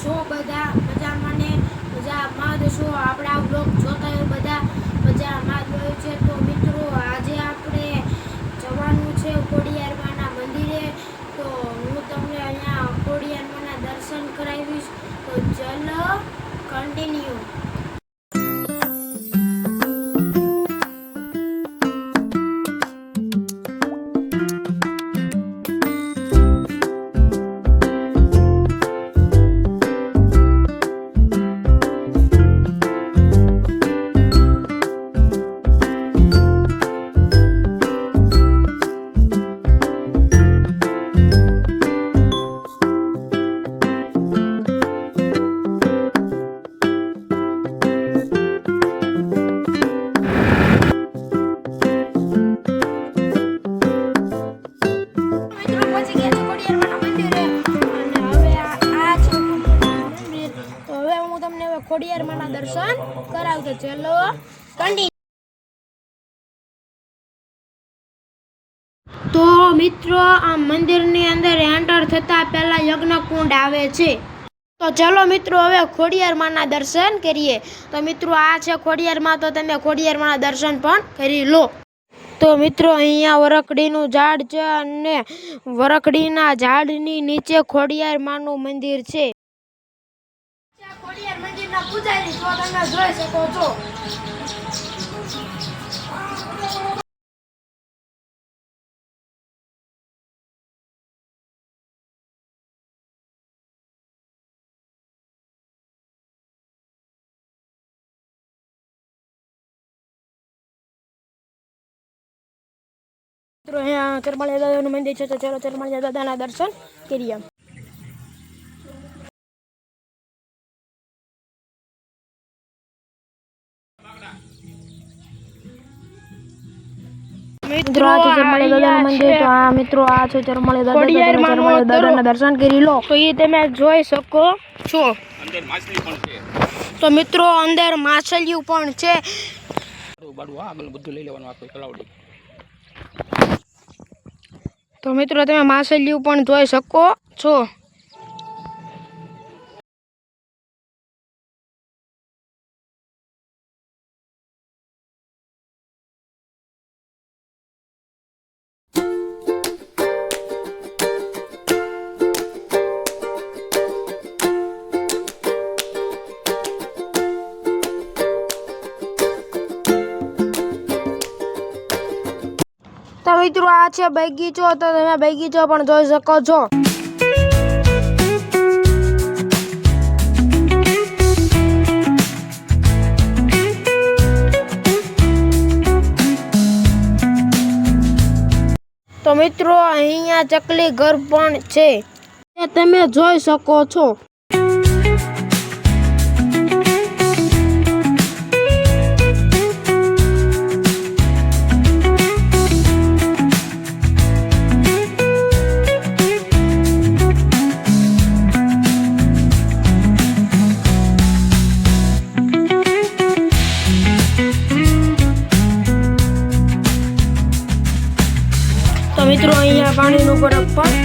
જો બધા મજામાં ને મજામાં જ છો. આપણા બ્લોગ જોતા હોય બધા મજામાં જ હોય છે. તો મિત્રો આજે આપણે જવાનું છે ખોડિયારમાંના મંદિરે. તો હું તમને અહીંયા ખોડિયારમાંના દર્શન કરાવીશ. તો ચલો કન્ટિન્યુ. ખોડિયારમાંના દર્શન કરાવજો. ચલો કન્ટિન્યુ. તો મિત્રો આ મંદિરની અંદર એન્ટર થતા પહેલા યજ્ઞકુંડ આવે છે. તો ચલો મિત્રો હવે ખોડિયારમાંના દર્શન કરીએ. તો મિત્રો આ છે ખોડિયારમાં. તો તમે ખોડિયારમાંના દર્શન પણ કરી લો. તો મિત્રો અહીંયા વરખડીનું ઝાડ છે અને વરખડીના ઝાડની નીચે ખોડિયારમાંનું મંદિર છે. ખોડિયાર મંદિરના પૂજારી તો તમે જોઈ શકો છો. મિત્રો અહીંયા ચરમાળિયા દાદાનું મંદિર છે. તો ચલો ચરમાળિયા દાદાના દર્શન કરીએ. મિત્રો આ છે ચરમાળિયા દાદાનું મંદિર. તો આ મિત્રો આ છે ચરમાળિયા દાદાના દર્શન કરી લો. તો એ તમે જોઈ શકો છો. તો મિત્રો અંદર માછલીઓ પણ છે. તો મિત્રો તમે માછલીઓ પણ જોઈ શકો છો. તો મિત્રો આ છે બગીચો. તો તમે બગીચો પણ જોઈ શકો છો. તો મિત્રો અહીંયા ચકલી ઘર પણ છે. તમે જોઈ શકો છો. મિત્રો અહીંયા પાણીનું બરફ પણ